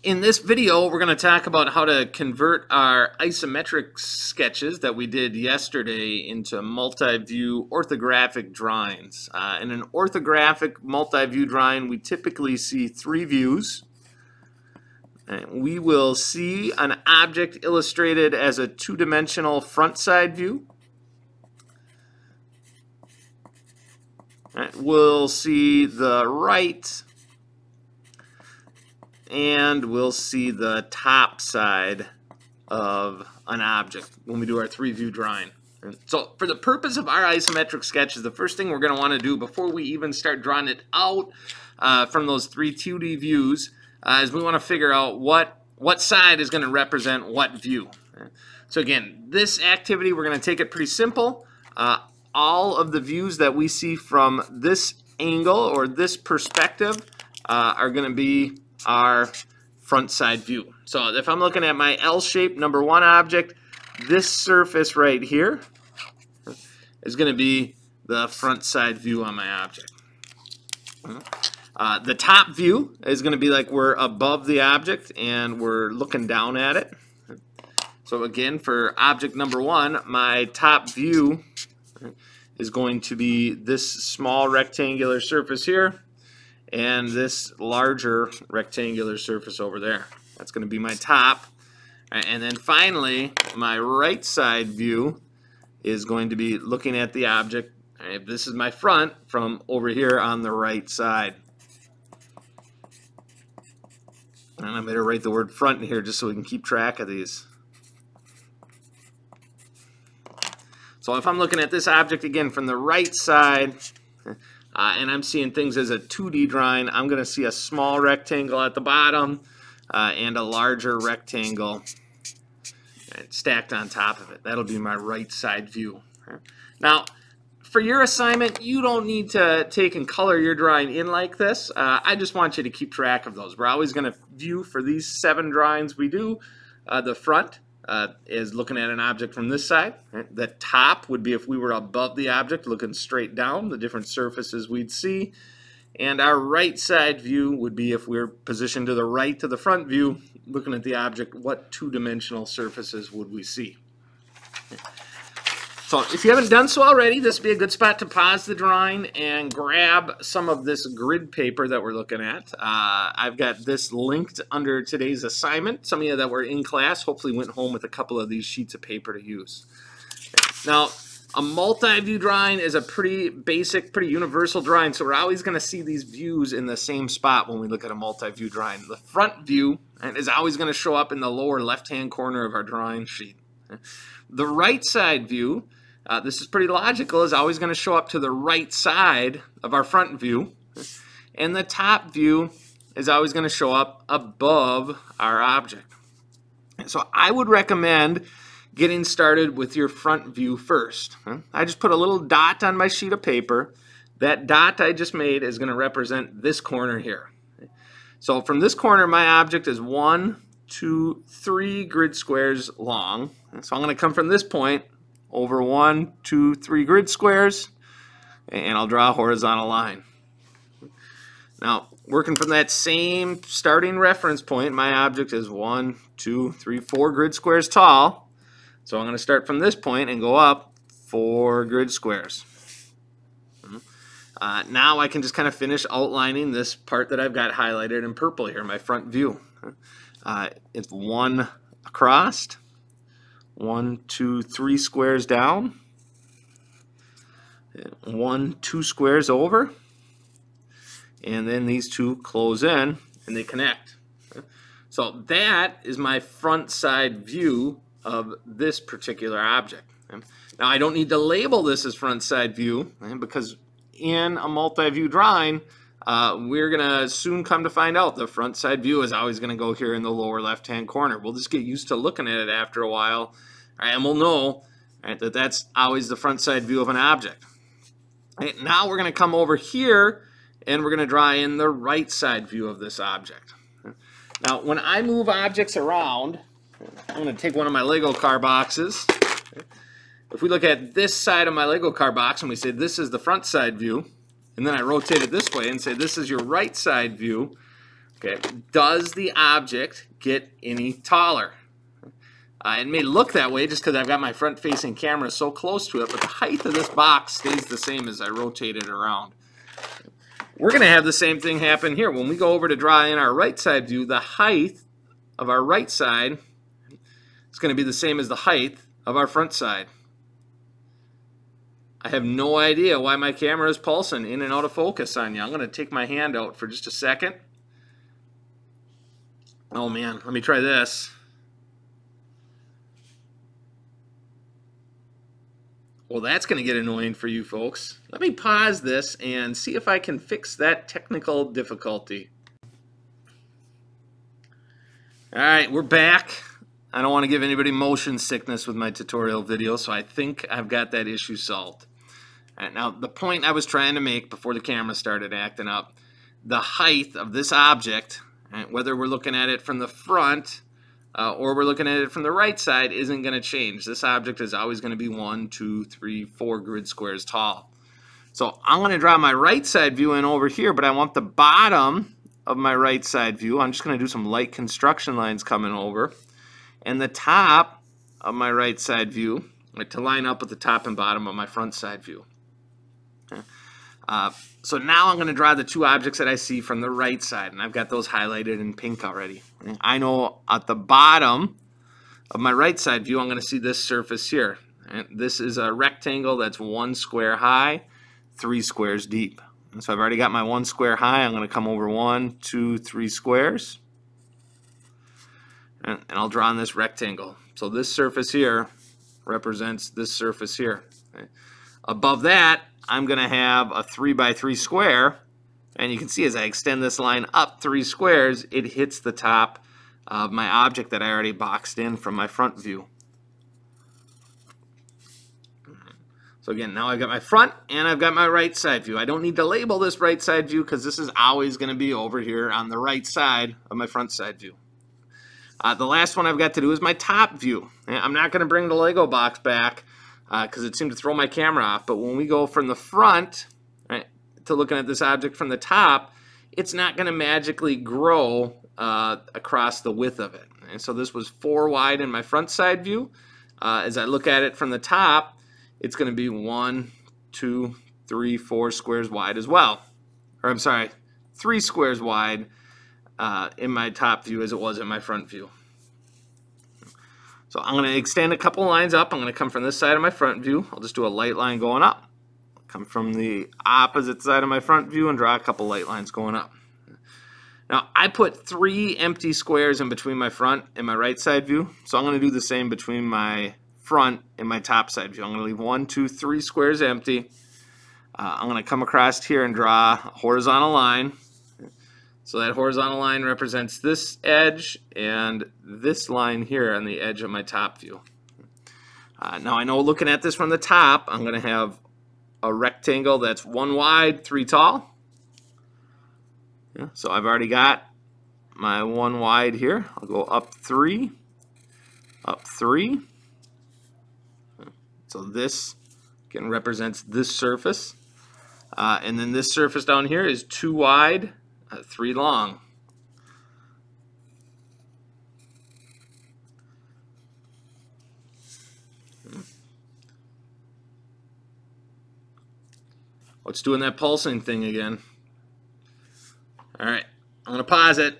In this video, we're going to talk about how to convert our isometric sketches that we did yesterday into multi-view orthographic drawings. In an orthographic multi-view drawing, we typically see three views. We will see an object illustrated as a two-dimensional front side view. We'll see the right, and we'll see the top side of an object when we do our three-view drawing. So for the purpose of our isometric sketches, the first thing we're going to want to do before we even start drawing it out from those three 2D views is we want to figure out what side is going to represent what view. So again, this activity, we're going to take it pretty simple. All of the views that we see from this angle or this perspective are going to be our front side view. So if I'm looking at my L-shaped number one object, this surface right here is going to be the front side view on my object. The top view is going to be like we're above the object and we're looking down at it. So again, for object number one, my top view is going to be this small rectangular surface here and this larger rectangular surface over there. That's going to be my top. And then finally, my right side view is going to be looking at the object. This is my front from over here on the right side. And I'm going to write the word front in here just so we can keep track of these. So if I'm looking at this object again from the right side, and I'm seeing things as a 2D drawing, I'm going to see a small rectangle at the bottom and a larger rectangle stacked on top of it. That'll be my right side view. Now, for your assignment, you don't need to take and color your drawing in like this. I just want you to keep track of those. We're always going to view for these 7 drawings we do. The front is looking at an object from this side. The top would be if we were above the object looking straight down, the different surfaces we'd see. And our right side view would be if we're positioned to the right to the front view, looking at the object, what two-dimensional surfaces would we see? So if you haven't done so already, this would be a good spot to pause the drawing and grab some of this grid paper that we're looking at. I've got this linked under today's assignment. Some of you that were in class hopefully went home with a couple of these sheets of paper to use. Now, a multi-view drawing is a pretty basic, pretty universal drawing, so we're always going to see these views in the same spot when we look at a multi-view drawing. The front view is always going to show up in the lower left-hand corner of our drawing sheet. The right side view, this is pretty logical, is always going to show up to the right side of our front view. And the top view is always going to show up above our object. So I would recommend getting started with your front view first. I just put a little dot on my sheet of paper. That dot I just made is going to represent this corner here. So from this corner, my object is 1, 2, 3 grid squares long. So I'm going to come from this point over 1, 2, 3 grid squares, and I'll draw a horizontal line. Now, working from that same starting reference point, my object is 1, 2, 3, 4 grid squares tall. So I'm going to start from this point and go up 4 grid squares. Now I can just kind of finish outlining this part that I've got highlighted in purple here, my front view. It's 1 across, 1, 2, 3 squares down, 1, 2 squares over, and then these two close in and they connect. So that is my front side view of this particular object. Now I don't need to label this as front side view because in a multi-view drawing we're gonna soon come to find out the front side view is always gonna go here in the lower left hand corner. We'll just get used to looking at it after a while, and we'll know that that's always the front side view of an object. Now we're gonna come over here and we're gonna draw in the right side view of this object. Now when I move objects around, I'm going to take one of my Lego car boxes. If we look at this side of my Lego car box and we say this is the front side view, and then I rotate it this way and say this is your right side view, Okay, does the object get any taller? It may look that way just because I've got my front-facing camera so close to it, but the height of this box stays the same as I rotate it around. We're going to have the same thing happen here. When we go over to draw in our right side view, the height of our right side is going to be the same as the height of our front side. I have no idea why my camera is pulsing in and out of focus on you. I'm going to take my hand out for just a second. Oh man, let me try this. Well, that's going to get annoying for you folks. Let me pause this and see if I can fix that technical difficulty. All right, we're back. I don't want to give anybody motion sickness with my tutorial video, so I think I've got that issue solved. All right, now, the point I was trying to make before the camera started acting up, the height of this object, right, whether we're looking at it from the front or we're looking at it from the right side, isn't going to change. This object is always going to be 1, 2, 3, 4 grid squares tall. So I'm going to draw my right side view in over here, but I want the bottom of my right side view. I'm just going to do some light construction lines coming over. And the top of my right side view to line up with the top and bottom of my front side view. Okay. So now I'm going to draw the two objects that I see from the right side, and I've got those highlighted in pink already. I know at the bottom of my right side view, I'm going to see this surface here. And this is a rectangle that's 1 square high, 3 squares deep. And so I've already got my 1 square high. I'm going to come over 1, 2, 3 squares, and I'll draw on this rectangle. So this surface here represents this surface here. Okay. Above that, I'm going to have a 3 by 3 square, and you can see as I extend this line up 3 squares, it hits the top of my object that I already boxed in from my front view. So again, now I've got my front and I've got my right side view. I don't need to label this right side view because this is always going to be over here on the right side of my front side view. The last one I've got to do is my top view. I'm not going to bring the Lego box back because it seemed to throw my camera off. But when we go from the front, right, to looking at this object from the top, it's not going to magically grow across the width of it. And so this was 4 wide in my front side view. As I look at it from the top, it's going to be 1, 2, 3, 4 squares wide as well. Or I'm sorry, 3 squares wide in my top view as it was in my front view. So I'm going to extend a couple lines up. I'm going to come from this side of my front view. I'll just do a light line going up. Come from the opposite side of my front view and draw a couple light lines going up. Now, I put 3 empty squares in between my front and my right side view. So I'm going to do the same between my front and my top side view. I'm going to leave 1, 2, 3 squares empty. I'm going to come across here and draw a horizontal line. So that horizontal line represents this edge and this line here on the edge of my top view. Now I know looking at this from the top, I'm going to have a rectangle that's 1 wide, 3 tall. Yeah, so I've already got my 1 wide here. I'll go up 3, up 3. So this again represents this surface. And then this surface down here is 2 wide, 3 long. What's doing that pulsing thing again? All right, I'm going to pause it.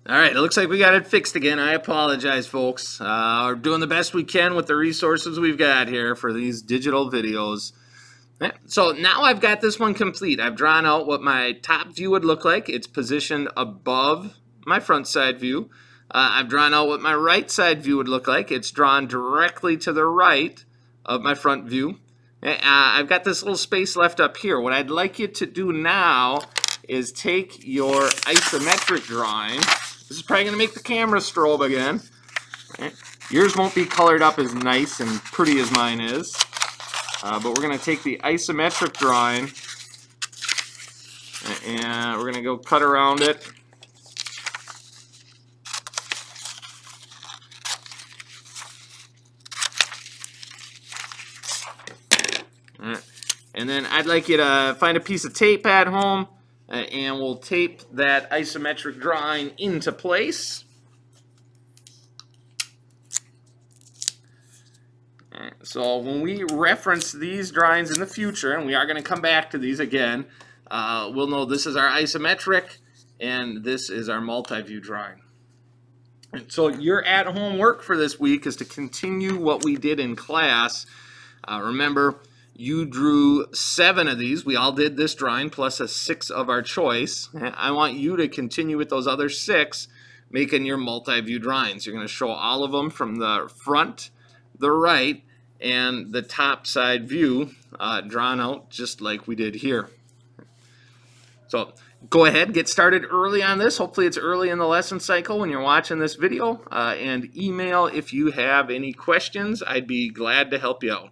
All right, it looks like we got it fixed again. I apologize, folks. We're doing the best we can with the resources we've got here for these digital videos. So now I've got this one complete. I've drawn out what my top view would look like. It's positioned above my front side view. I've drawn out what my right side view would look like. It's drawn directly to the right of my front view. I've got this little space left up here. What I'd like you to do now is take your isometric drawing. This is probably going to make the camera strobe again. Right. Yours won't be colored up as nice and pretty as mine is. But we're going to take the isometric drawing and we're going to go cut around it. Right. And then I'd like you to find a piece of tape at home, and we'll tape that isometric drawing into place. So when we reference these drawings in the future, and we are going to come back to these again, we'll know this is our isometric and this is our multi-view drawing. And so your at-home work for this week is to continue what we did in class. Remember, you drew 7 of these. We all did this drawing plus a 6 of our choice. I want you to continue with those other 6, making your multi-view drawings. You're going to show all of them from the front, the right, and the top side view drawn out just like we did here. So go ahead, get started early on this. Hopefully it's early in the lesson cycle when you're watching this video, and email if you have any questions. I'd be glad to help you out.